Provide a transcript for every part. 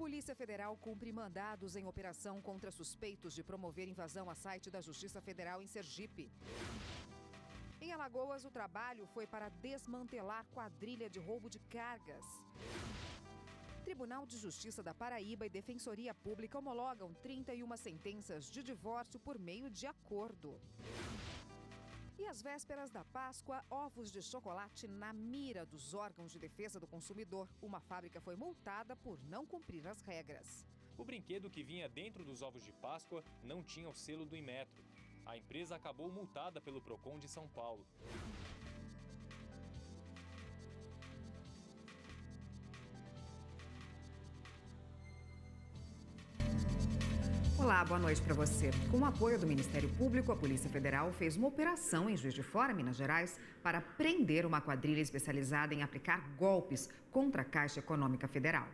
Polícia Federal cumpre mandados em operação contra suspeitos de promover invasão a site da Justiça Federal em Sergipe. Em Alagoas, o trabalho foi para desmantelar quadrilha de roubo de cargas. Tribunal de Justiça da Paraíba e Defensoria Pública homologam 31 sentenças de divórcio por meio de acordo. E às vésperas da Páscoa, ovos de chocolate na mira dos órgãos de defesa do consumidor. Uma fábrica foi multada por não cumprir as regras. O brinquedo que vinha dentro dos ovos de Páscoa não tinha o selo do Inmetro. A empresa acabou multada pelo Procon de São Paulo. Olá, boa noite para você. Com o apoio do Ministério Público, a Polícia Federal fez uma operação em Juiz de Fora, Minas Gerais, para prender uma quadrilha especializada em aplicar golpes contra a Caixa Econômica Federal.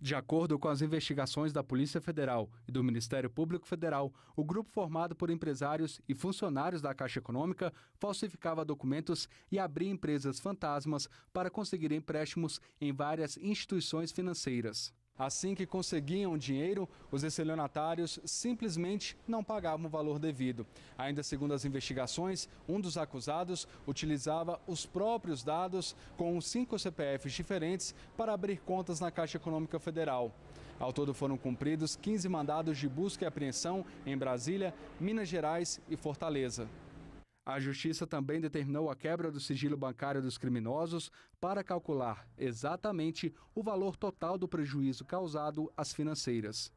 De acordo com as investigações da Polícia Federal e do Ministério Público Federal, o grupo formado por empresários e funcionários da Caixa Econômica falsificava documentos e abria empresas fantasmas para conseguir empréstimos em várias instituições financeiras. Assim que conseguiam dinheiro, os estelionatários simplesmente não pagavam o valor devido. Ainda segundo as investigações, um dos acusados utilizava os próprios dados com 5 CPFs diferentes para abrir contas na Caixa Econômica Federal. Ao todo foram cumpridos 15 mandados de busca e apreensão em Brasília, Minas Gerais e Fortaleza. A Justiça também determinou a quebra do sigilo bancário dos criminosos para calcular exatamente o valor total do prejuízo causado às financeiras.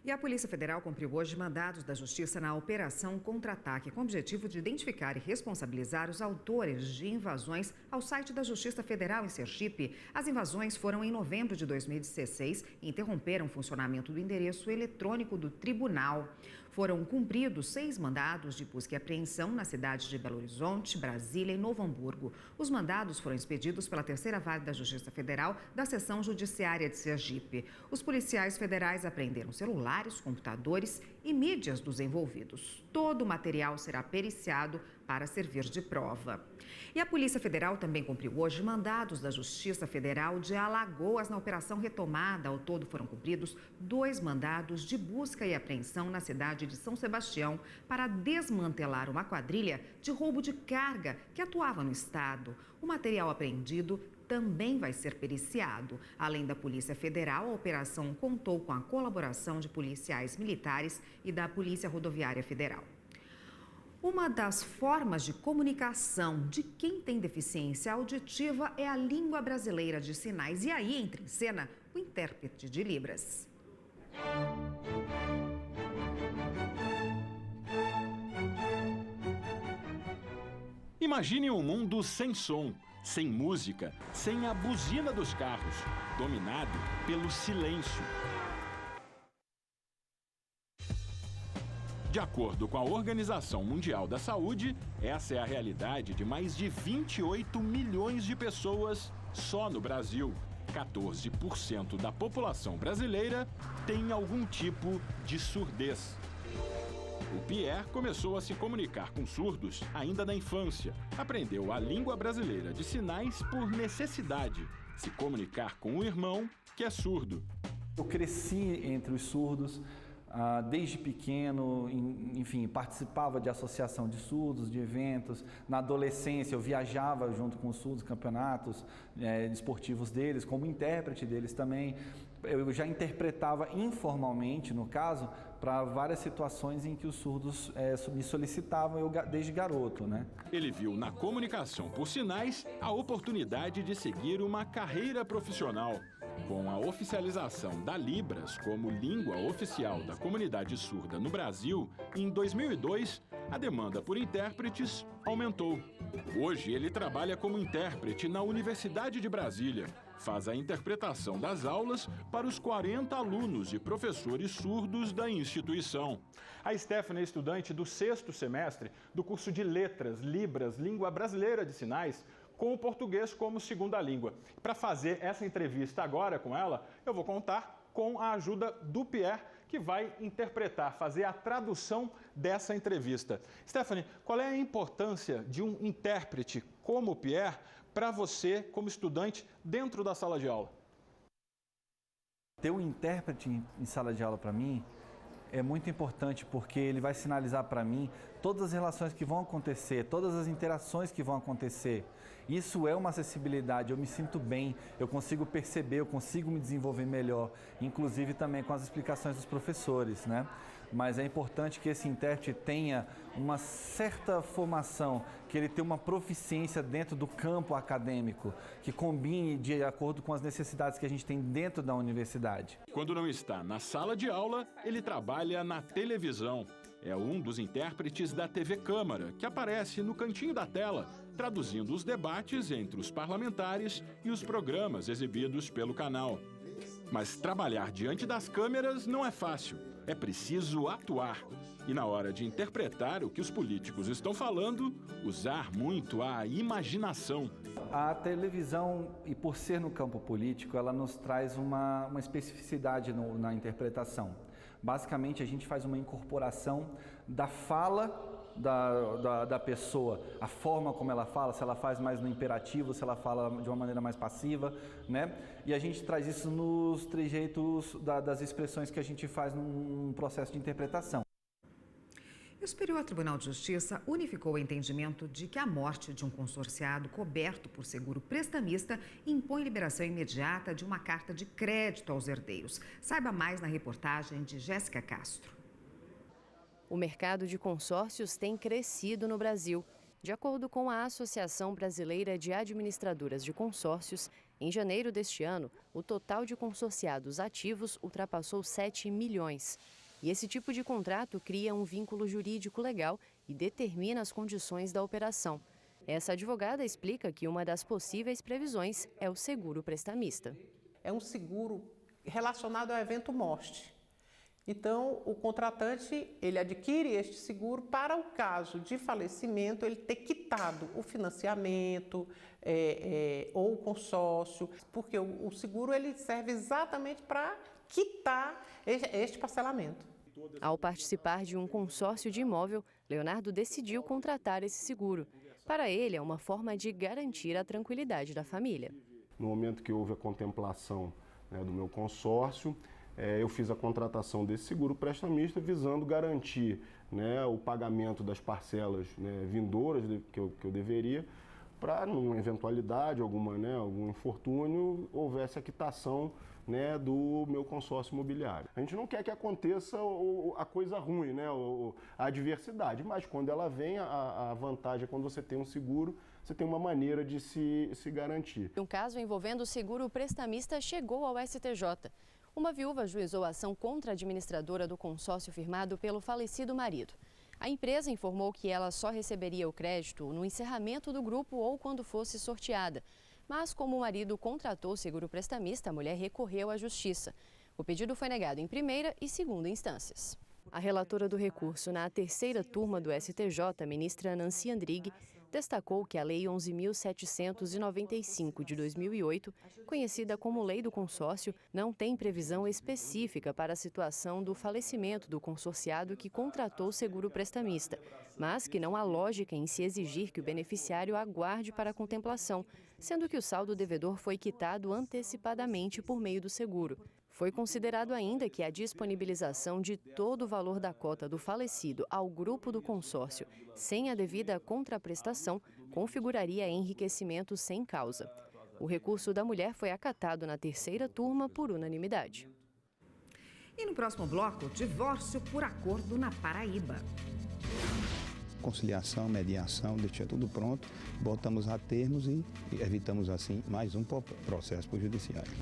E a Polícia Federal cumpriu hoje mandados da Justiça na Operação Contra-Ataque, com o objetivo de identificar e responsabilizar os autores de invasões ao site da Justiça Federal em Sergipe. As invasões foram em novembro de 2016 e interromperam o funcionamento do endereço eletrônico do tribunal. Foram cumpridos 6 mandados de busca e apreensão nas cidades de Belo Horizonte, Brasília e Novo Hamburgo. Os mandados foram expedidos pela 3ª Vara da Justiça Federal da Seção Judiciária de Sergipe. Os policiais federais apreenderam celulares, computadores e mídias dos envolvidos. Todo o material será periciado para servir de prova. E a Polícia Federal também cumpriu hoje mandados da Justiça Federal de Alagoas na Operação Retomada. Ao todo foram cumpridos 2 mandados de busca e apreensão na cidade de São Sebastião para desmantelar uma quadrilha de roubo de carga que atuava no estado. O material apreendido também vai ser periciado. Além da Polícia Federal, a operação contou com a colaboração de policiais militares e da Polícia Rodoviária Federal. Uma das formas de comunicação de quem tem deficiência auditiva é a língua brasileira de sinais. E aí entra em cena o intérprete de Libras. Imagine um mundo sem som, sem música, sem a buzina dos carros, dominado pelo silêncio. De acordo com a Organização Mundial da Saúde, essa é a realidade de mais de 28 milhões de pessoas só no Brasil. 14% da população brasileira tem algum tipo de surdez. O Pierre começou a se comunicar com surdos ainda na infância. Aprendeu a língua brasileira de sinais por necessidade, se comunicar com um irmão que é surdo. Eu cresci entre os surdos. Desde pequeno, enfim, participava de associação de surdos, de eventos. Na adolescência, eu viajava junto com os surdos, campeonatos esportivos deles, como intérprete deles também. Eu já interpretava informalmente, no caso, para várias situações em que os surdos me solicitavam, eu desde garoto, né? Ele viu na comunicação por sinais a oportunidade de seguir uma carreira profissional. Com a oficialização da Libras como língua oficial da comunidade surda no Brasil, em 2002, a demanda por intérpretes aumentou. Hoje, ele trabalha como intérprete na Universidade de Brasília. Faz a interpretação das aulas para os 40 alunos e professores surdos da instituição. A Stephanie é estudante do 6º semestre do curso de Letras, Libras, Língua Brasileira de Sinais, com o português como segunda língua. Para fazer essa entrevista agora com ela, eu vou contar com a ajuda do Pierre, que vai interpretar, fazer a tradução dessa entrevista. Stephanie, qual é a importância de um intérprete como o Pierre para você, como estudante, dentro da sala de aula? Ter um intérprete em sala de aula para mim é muito importante, porque ele vai sinalizar para mim todas as relações que vão acontecer, todas as interações que vão acontecer. Isso é uma acessibilidade, eu me sinto bem, eu consigo perceber, eu consigo me desenvolver melhor, inclusive também com as explicações dos professores, né? Mas é importante que esse intérprete tenha uma certa formação, que ele tenha uma proficiência dentro do campo acadêmico, que combine de acordo com as necessidades que a gente tem dentro da universidade. Quando não está na sala de aula, ele trabalha na televisão. É um dos intérpretes da TV Câmara, que aparece no cantinho da tela, traduzindo os debates entre os parlamentares e os programas exibidos pelo canal. Mas trabalhar diante das câmeras não é fácil. É preciso atuar. E na hora de interpretar o que os políticos estão falando, usar muito a imaginação. A televisão, e por ser no campo político, ela nos traz uma especificidade na interpretação. Basicamente, a gente faz uma incorporação da fala da pessoa, a forma como ela fala, se ela faz mais no imperativo, se ela fala de uma maneira mais passiva, né? E a gente traz isso nos trejeitos das expressões que a gente faz num processo de interpretação. O Superior Tribunal de Justiça unificou o entendimento de que a morte de um consorciado coberto por seguro prestamista impõe liberação imediata de uma carta de crédito aos herdeiros. Saiba mais na reportagem de Jéssica Castro. O mercado de consórcios tem crescido no Brasil. De acordo com a Associação Brasileira de Administradoras de Consórcios, em janeiro deste ano, o total de consorciados ativos ultrapassou 7 milhões. E esse tipo de contrato cria um vínculo jurídico legal e determina as condições da operação. Essa advogada explica que uma das possíveis previsões é o seguro prestamista. É um seguro relacionado ao evento morte. Então, o contratante, ele adquire este seguro para o caso de falecimento, ele ter quitado o financiamento ou o consórcio, porque o seguro ele serve exatamente para quitar este parcelamento. Ao participar de um consórcio de imóvel, Leonardo decidiu contratar esse seguro. Para ele, é uma forma de garantir a tranquilidade da família. No momento que houve a contemplação, do meu consórcio, eu fiz a contratação desse seguro prestamista visando garantir, o pagamento das parcelas, vindouras que eu deveria, para, numa eventualidade, algum infortúnio, houvesse a quitação do meu consórcio imobiliário. A gente não quer que aconteça a coisa ruim, a adversidade, mas quando ela vem, a vantagem é quando você tem um seguro, você tem uma maneira de se garantir. Um caso envolvendo o seguro prestamista chegou ao STJ. Uma viúva ajuizou a ação contra a administradora do consórcio firmado pelo falecido marido. A empresa informou que ela só receberia o crédito no encerramento do grupo ou quando fosse sorteada. Mas, como o marido contratou o seguro prestamista, a mulher recorreu à justiça. O pedido foi negado em primeira e segunda instâncias. A relatora do recurso na terceira turma do STJ, ministra Nancy Andrighi, destacou que a Lei 11.795 de 2008, conhecida como Lei do Consórcio, não tem previsão específica para a situação do falecimento do consorciado que contratou o seguro prestamista, mas que não há lógica em se exigir que o beneficiário aguarde para a contemplação, sendo que o saldo devedor foi quitado antecipadamente por meio do seguro. Foi considerado ainda que a disponibilização de todo o valor da cota do falecido ao grupo do consórcio, sem a devida contraprestação, configuraria enriquecimento sem causa. O recurso da mulher foi acatado na terceira turma por unanimidade. E no próximo bloco, divórcio por acordo na Paraíba. Conciliação, mediação, deixar tudo pronto, botamos a termos e evitamos assim mais um processo para o judiciário.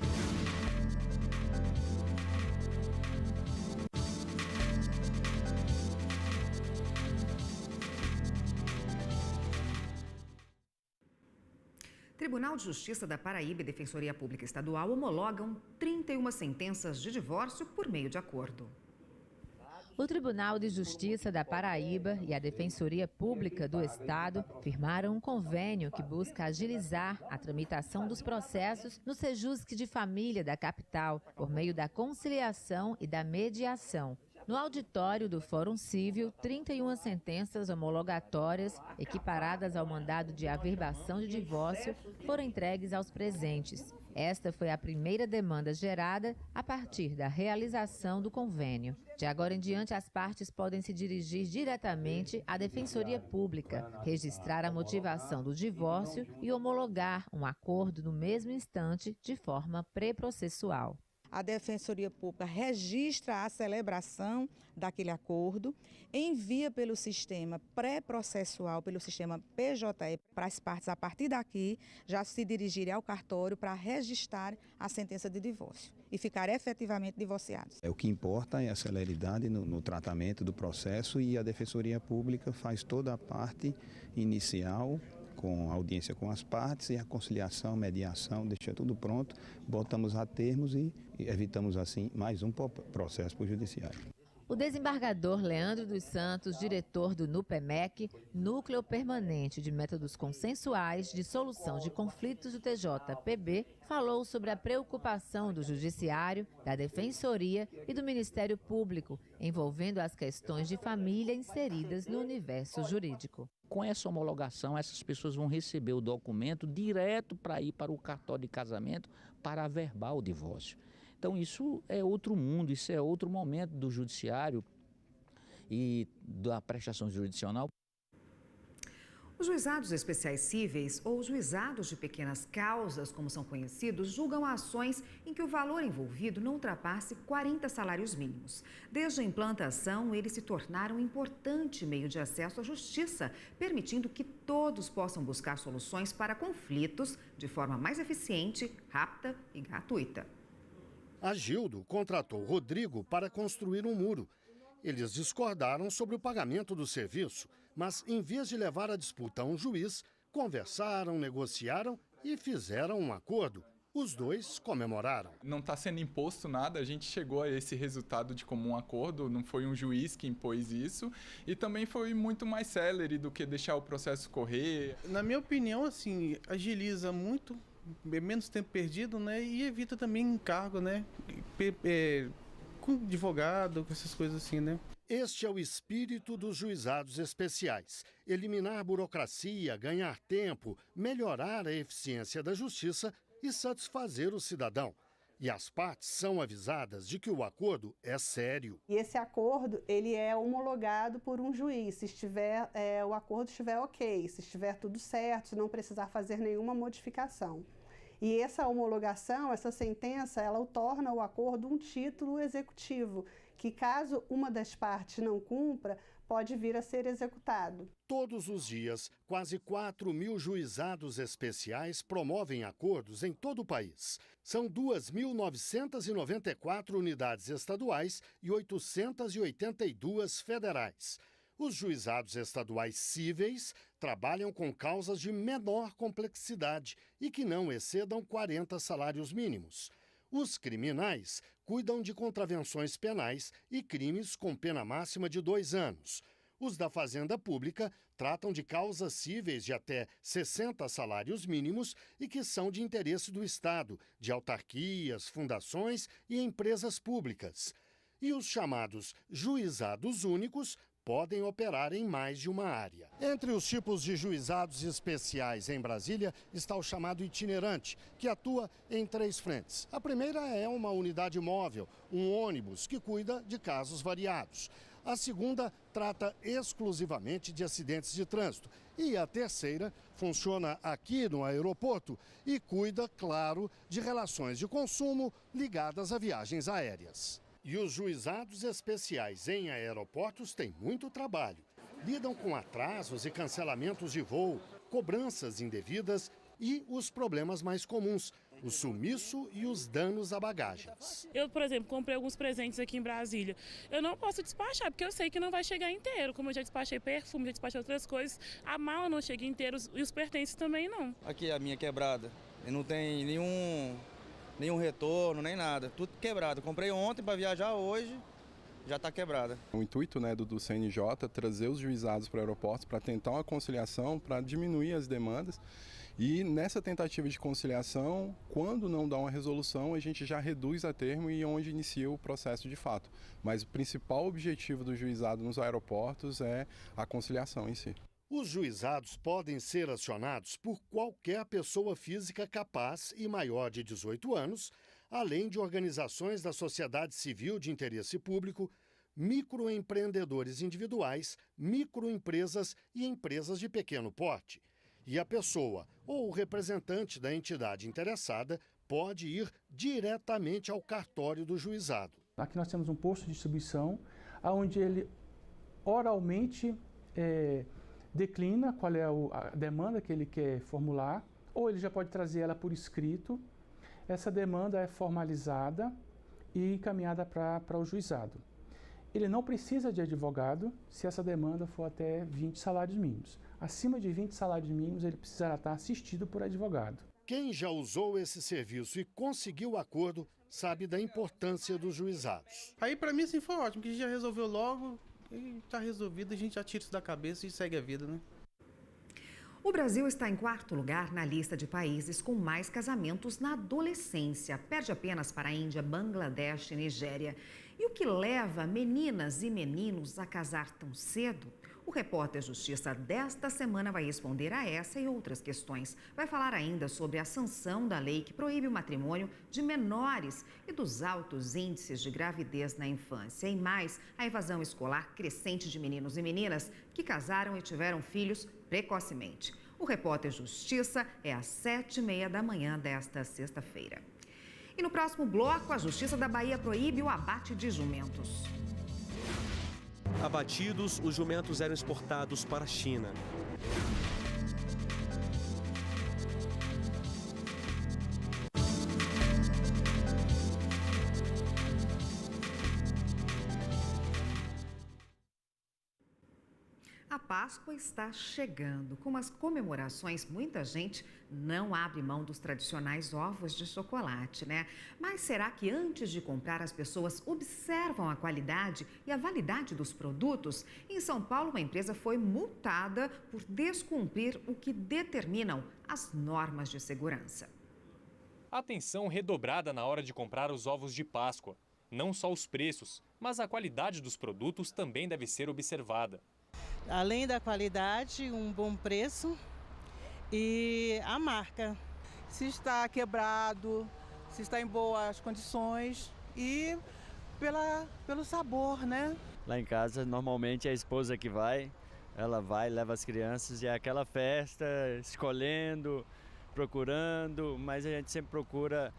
Tribunal de Justiça da Paraíba e Defensoria Pública Estadual homologam 31 sentenças de divórcio por meio de acordo. O Tribunal de Justiça da Paraíba e a Defensoria Pública do Estado firmaram um convênio que busca agilizar a tramitação dos processos no Sejusc de Família da capital, por meio da conciliação e da mediação. No auditório do Fórum Civil, 31 sentenças homologatórias, equiparadas ao mandado de averbação de divórcio, foram entregues aos presentes. Esta foi a primeira demanda gerada a partir da realização do convênio. De agora em diante, as partes podem se dirigir diretamente à Defensoria Pública, registrar a motivação do divórcio e homologar um acordo no mesmo instante de forma pré-processual. A Defensoria Pública registra a celebração daquele acordo, envia pelo sistema pré-processual, pelo sistema PJE, para as partes, a partir daqui, já se dirigirem ao cartório para registrar a sentença de divórcio e ficar efetivamente divorciados. O que importa é a celeridade no tratamento do processo e a Defensoria Pública faz toda a parte inicial, com audiência com as partes e a conciliação, mediação, deixa tudo pronto, botamos a termos e evitamos assim mais um processo para o judiciário. O desembargador Leandro dos Santos, diretor do NUPEMEC, Núcleo Permanente de Métodos Consensuais de Solução de Conflitos do TJPB, falou sobre a preocupação do Judiciário, da Defensoria e do Ministério Público, envolvendo as questões de família inseridas no universo jurídico. Com essa homologação, essas pessoas vão receber o documento direto para ir para o cartório de casamento para averbar o divórcio. Então isso é outro mundo, isso é outro momento do judiciário e da prestação jurisdicional. Os juizados especiais cíveis, ou juizados de pequenas causas, como são conhecidos, julgam ações em que o valor envolvido não ultrapasse 40 salários mínimos. Desde a implantação, eles se tornaram um importante meio de acesso à justiça, permitindo que todos possam buscar soluções para conflitos de forma mais eficiente, rápida e gratuita. A Gildo contratou Rodrigo para construir um muro. Eles discordaram sobre o pagamento do serviço, mas em vez de levar a disputa a um juiz, conversaram, negociaram e fizeram um acordo. Os dois comemoraram. Não está sendo imposto nada, a gente chegou a esse resultado de comum acordo, não foi um juiz que impôs isso e também foi muito mais célere do que deixar o processo correr. Na minha opinião, assim, agiliza muito, menos tempo perdido, né, e evita também encargo, né, com advogado, com essas coisas assim, né. Este é o espírito dos juizados especiais: eliminar burocracia, ganhar tempo, melhorar a eficiência da justiça e satisfazer o cidadão. E as partes são avisadas de que o acordo é sério. E esse acordo, ele é homologado por um juiz, se estiver, o acordo estiver ok, se estiver tudo certo, se não precisar fazer nenhuma modificação. E essa homologação, essa sentença, ela torna o acordo um título executivo, que caso uma das partes não cumpra, pode vir a ser executado. Todos os dias, quase 4.000 juizados especiais promovem acordos em todo o país. São 2.994 unidades estaduais e 882 federais. Os juizados estaduais cíveis trabalham com causas de menor complexidade e que não excedam 40 salários mínimos. Os criminais cuidam de contravenções penais e crimes com pena máxima de 2 anos. Os da Fazenda Pública tratam de causas cíveis de até 60 salários mínimos e que são de interesse do Estado, de autarquias, fundações e empresas públicas. E os chamados juizados únicos podem operar em mais de uma área. Entre os tipos de juizados especiais em Brasília está o chamado itinerante, que atua em 3 frentes. A primeira é uma unidade móvel, um ônibus que cuida de casos variados. A segunda trata exclusivamente de acidentes de trânsito. E a terceira funciona aqui no aeroporto e cuida, claro, de relações de consumo ligadas a viagens aéreas. E os juizados especiais em aeroportos têm muito trabalho. Lidam com atrasos e cancelamentos de voo, cobranças indevidas e os problemas mais comuns, o sumiço e os danos a bagagens. Eu, por exemplo, comprei alguns presentes aqui em Brasília. Eu não posso despachar, porque eu sei que não vai chegar inteiro. Como eu já despachei perfume, já despachei outras coisas, a mala não chega inteira e os pertences também não. Aqui a minha quebrada, e não tem nenhum retorno, nem nada, tudo quebrado. Comprei ontem para viajar hoje já está quebrada. O intuito, né, do CNJ trazer os juizados para aeroportos para tentar uma conciliação, para diminuir as demandas. E nessa tentativa de conciliação, quando não dá uma resolução, a gente já reduz a termo e onde inicia o processo de fato. Mas o principal objetivo do juizado nos aeroportos é a conciliação em si. Os juizados podem ser acionados por qualquer pessoa física capaz e maior de 18 anos, além de organizações da sociedade civil de interesse público, microempreendedores individuais, microempresas e empresas de pequeno porte. E a pessoa ou o representante da entidade interessada pode ir diretamente ao cartório do juizado. Aqui nós temos um posto de distribuição, onde ele oralmente declina qual é a demanda que ele quer formular, ou ele já pode trazer ela por escrito. Essa demanda é formalizada e encaminhada para o juizado. Ele não precisa de advogado se essa demanda for até 20 salários mínimos. Acima de 20 salários mínimos, ele precisará estar assistido por advogado. Quem já usou esse serviço e conseguiu acordo sabe da importância dos juizados. Aí para mim assim foi ótimo, que a gente já resolveu logo e está resolvido, a gente já tira isso da cabeça e segue a vida, né? O Brasil está em quarto lugar na lista de países com mais casamentos na adolescência. Perde apenas para a Índia, Bangladesh e Nigéria. E o que leva meninas e meninos a casar tão cedo? O repórter Justiça desta semana vai responder a essa e outras questões. Vai falar ainda sobre a sanção da lei que proíbe o matrimônio de menores e dos altos índices de gravidez na infância. E mais, a evasão escolar crescente de meninos e meninas que casaram e tiveram filhos precocemente. O repórter Justiça é às 7h30 da manhã desta sexta-feira. E no próximo bloco, a Justiça da Bahia proíbe o abate de jumentos. Abatidos, os jumentos eram exportados para a China. A Páscoa está chegando. Com as comemorações, muita gente não abre mão dos tradicionais ovos de chocolate, né? Mas será que antes de comprar as pessoas observam a qualidade e a validade dos produtos? Em São Paulo, uma empresa foi multada por descumprir o que determinam as normas de segurança. Atenção redobrada na hora de comprar os ovos de Páscoa. Não só os preços, mas a qualidade dos produtos também deve ser observada. Além da qualidade, um bom preço e a marca. Se está quebrado, se está em boas condições e pelo sabor, né? Lá em casa, normalmente é a esposa que vai, ela vai, leva as crianças e é aquela festa, escolhendo, procurando, mas a gente sempre procura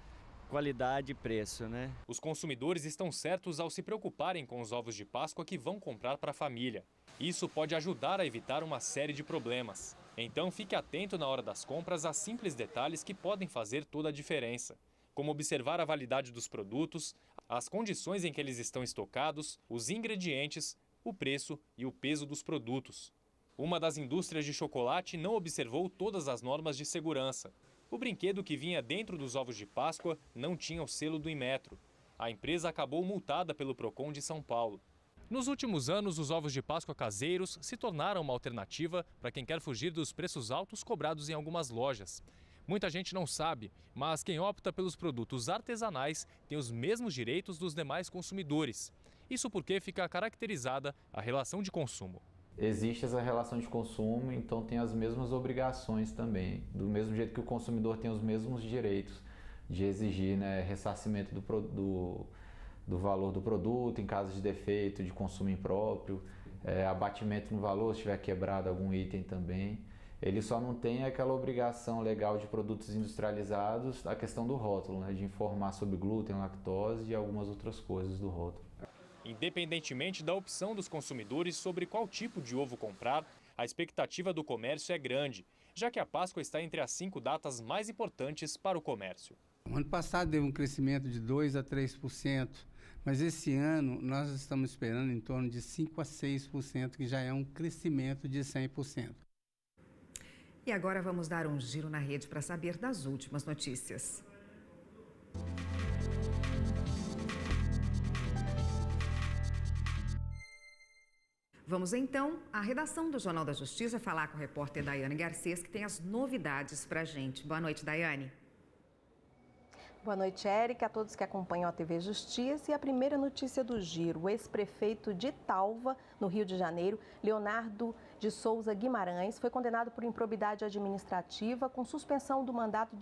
qualidade e preço, né? Os consumidores estão certos ao se preocuparem com os ovos de Páscoa que vão comprar para a família. Isso pode ajudar a evitar uma série de problemas. Então fique atento na hora das compras a simples detalhes que podem fazer toda a diferença, como observar a validade dos produtos, as condições em que eles estão estocados, os ingredientes, o preço e o peso dos produtos. Uma das indústrias de chocolate não observou todas as normas de segurança. O brinquedo que vinha dentro dos ovos de Páscoa não tinha o selo do Inmetro. A empresa acabou multada pelo Procon de São Paulo. Nos últimos anos, os ovos de Páscoa caseiros se tornaram uma alternativa para quem quer fugir dos preços altos cobrados em algumas lojas. Muita gente não sabe, mas quem opta pelos produtos artesanais tem os mesmos direitos dos demais consumidores. Isso porque fica caracterizada a relação de consumo. Existe essa relação de consumo, então tem as mesmas obrigações também. Do mesmo jeito que o consumidor tem os mesmos direitos de exigir, né, ressarcimento do valor do produto em caso de defeito, de consumo impróprio, abatimento no valor se tiver quebrado algum item também. Ele só não tem aquela obrigação legal de produtos industrializados, a questão do rótulo, né, de informar sobre glúten, lactose e algumas outras coisas do rótulo. Independentemente da opção dos consumidores sobre qual tipo de ovo comprar, a expectativa do comércio é grande, já que a Páscoa está entre as 5 datas mais importantes para o comércio. O ano passado deu um crescimento de 2% a 3%, mas esse ano nós estamos esperando em torno de 5% a 6%, que já é um crescimento de 100%. E agora vamos dar um giro na rede para saber das últimas notícias. Vamos então à redação do Jornal da Justiça falar com a repórter Daiane Garcês, que tem as novidades para a gente. Boa noite, Daiane. Boa noite, Érica, a todos que acompanham a TV Justiça. E a primeira notícia do giro: o ex-prefeito de Talva, no Rio de Janeiro, Leonardo de Souza Guimarães, foi condenado por improbidade administrativa com suspensão do mandato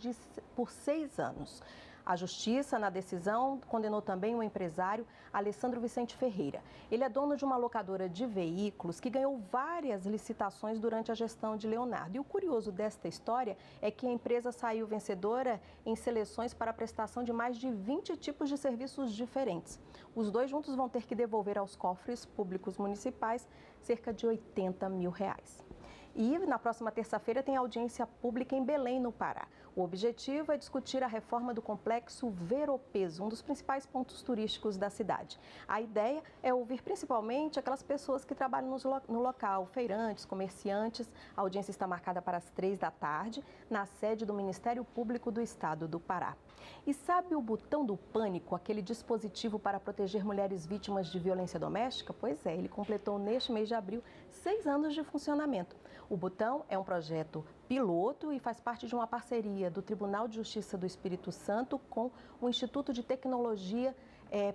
por 6 anos. A Justiça, na decisão, condenou também o empresário Alessandro Vicente Ferreira. Ele é dono de uma locadora de veículos que ganhou várias licitações durante a gestão de Leonardo. E o curioso desta história é que a empresa saiu vencedora em seleções para a prestação de mais de 20 tipos de serviços diferentes. Os dois juntos vão ter que devolver aos cofres públicos municipais cerca de R$80 mil. E na próxima terça-feira tem audiência pública em Belém, no Pará. O objetivo é discutir a reforma do complexo Ver-o-Peso, um dos principais pontos turísticos da cidade. A ideia é ouvir principalmente aquelas pessoas que trabalham no local, feirantes, comerciantes. A audiência está marcada para as 3 da tarde, na sede do Ministério Público do Estado do Pará. E sabe o botão do pânico, aquele dispositivo para proteger mulheres vítimas de violência doméstica? Pois é, ele completou neste mês de abril 6 anos de funcionamento. O botão é um projeto piloto e faz parte de uma parceria do Tribunal de Justiça do Espírito Santo com o Instituto de Tecnologia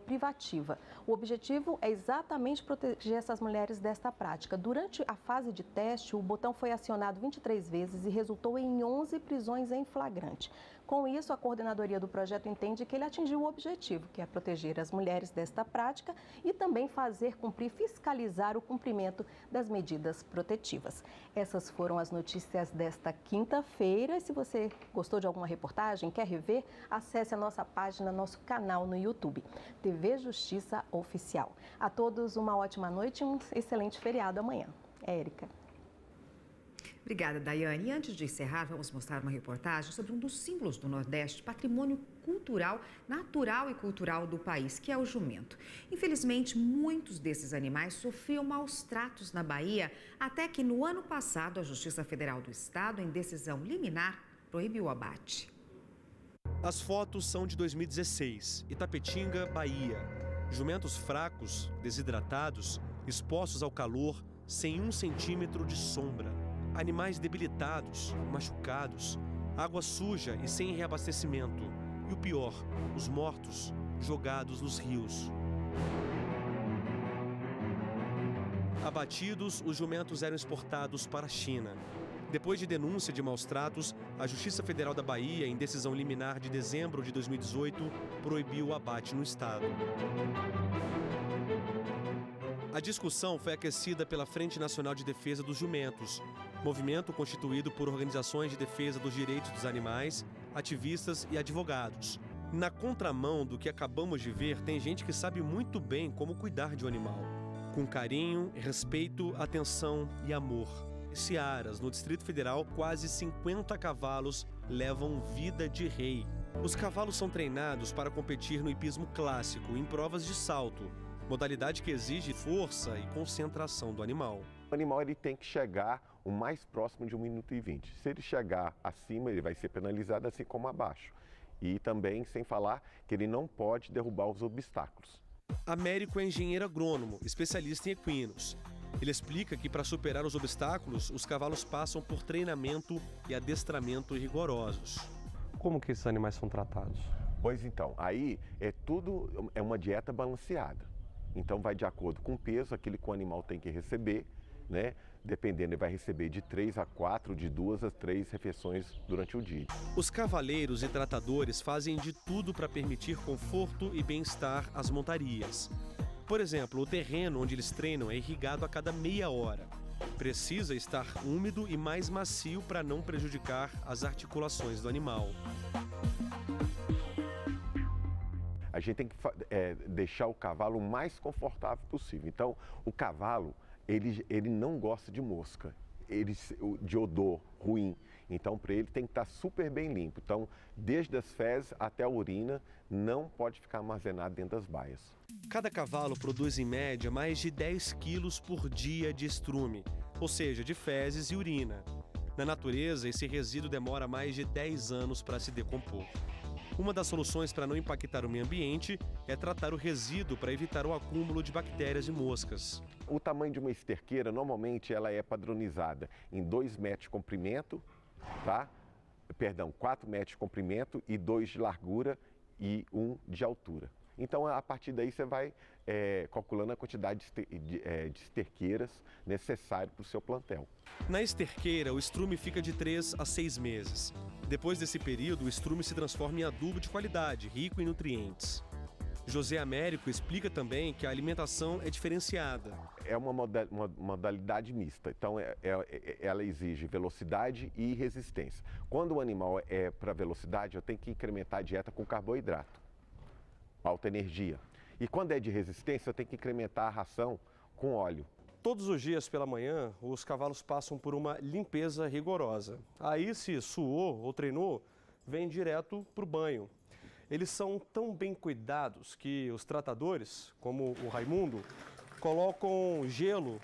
Privativa. O objetivo é exatamente proteger essas mulheres desta prática. Durante a fase de teste, o botão foi acionado 23 vezes e resultou em 11 prisões em flagrante. Com isso, a coordenadoria do projeto entende que ele atingiu o objetivo, que é proteger as mulheres desta prática e também fazer cumprir, fiscalizar o cumprimento das medidas protetivas. Essas foram as notícias desta quinta-feira. Se você gostou de alguma reportagem, quer rever, acesse a nossa página, nosso canal no YouTube, TV Justiça Oficial. A todos uma ótima noite e um excelente feriado amanhã. Érica. Obrigada, Daiane. E antes de encerrar, vamos mostrar uma reportagem sobre um dos símbolos do Nordeste, patrimônio cultural, natural e cultural do país, que é o jumento. Infelizmente, muitos desses animais sofriam maus tratos na Bahia, até que no ano passado a Justiça Federal do Estado, em decisão liminar, proibiu o abate. As fotos são de 2016, Itapetinga, Bahia. Jumentos fracos, desidratados, expostos ao calor, sem 1 centímetro de sombra. Animais debilitados, machucados, água suja e sem reabastecimento. E o pior, os mortos jogados nos rios. Abatidos, os jumentos eram exportados para a China. Depois de denúncia de maus tratos, a Justiça Federal da Bahia, em decisão liminar de dezembro de 2018, proibiu o abate no estado. A discussão foi aquecida pela Frente Nacional de Defesa dos Jumentos, movimento constituído por organizações de defesa dos direitos dos animais, ativistas e advogados. Na contramão do que acabamos de ver, tem gente que sabe muito bem como cuidar de um animal, com carinho, respeito, atenção e amor. Em Cearas, no Distrito Federal, quase 50 cavalos levam vida de rei. Os cavalos são treinados para competir no hipismo clássico, em provas de salto, modalidade que exige força e concentração do animal. O animal ele tem que chegar o mais próximo de 1 minuto e 20. Se ele chegar acima, ele vai ser penalizado, assim como abaixo. E também, sem falar, que ele não pode derrubar os obstáculos. Américo é engenheiro agrônomo, especialista em equinos. Ele explica que para superar os obstáculos, os cavalos passam por treinamento e adestramento rigorosos. Como que esses animais são tratados? Pois então, aí é uma dieta balanceada. Então vai de acordo com o peso, aquilo que o animal tem que receber, né? Dependendo, ele vai receber de 3 a 4, de 2 a 3 refeições durante o dia. Os cavaleiros e tratadores fazem de tudo para permitir conforto e bem-estar às montarias. Por exemplo, o terreno onde eles treinam é irrigado a cada meia hora. Precisa estar úmido e mais macio para não prejudicar as articulações do animal. A gente tem que deixar o cavalo o mais confortável possível. Então, o cavalo, ele não gosta de mosca, de odor ruim. Então, para ele tem que estar super bem limpo. Então, desde as fezes até a urina, não pode ficar armazenado dentro das baias. Cada cavalo produz, em média, mais de 10 quilos por dia de estrume, ou seja, de fezes e urina. Na natureza, esse resíduo demora mais de 10 anos para se decompor. Uma das soluções para não impactar o meio ambiente é tratar o resíduo para evitar o acúmulo de bactérias e moscas. O tamanho de uma esterqueira, normalmente, ela é padronizada em 2 metros de comprimento, tá? Perdão, 4 metros de comprimento e 2 de largura e 1 de altura. Então, a partir daí, você vai calculando a quantidade de esterqueiras necessárias para o seu plantel. Na esterqueira, o estrume fica de 3 a 6 meses. Depois desse período, o estrume se transforma em adubo de qualidade, rico em nutrientes. José Américo explica também que a alimentação é diferenciada. É uma modalidade mista, então ela exige velocidade e resistência. Quando o animal é para velocidade, eu tenho que incrementar a dieta com carboidrato, alta energia. E quando é de resistência, eu tenho que incrementar a ração com óleo. Todos os dias pela manhã, os cavalos passam por uma limpeza rigorosa. Aí, se suou ou treinou, vem direto para o banho. Eles são tão bem cuidados que os tratadores, como o Raimundo, colocam gelo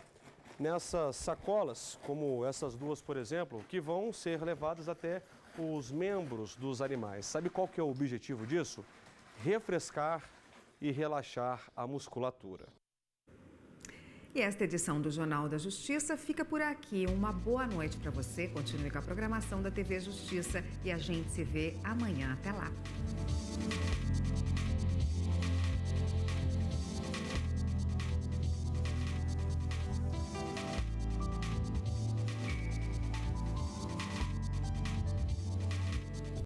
nessas sacolas, como essas duas, por exemplo, que vão ser levadas até os membros dos animais. Sabe qual que é o objetivo disso? Refrescar e relaxar a musculatura. E esta edição do Jornal da Justiça fica por aqui. Uma boa noite para você. Continue com a programação da TV Justiça e a gente se vê amanhã. Até lá.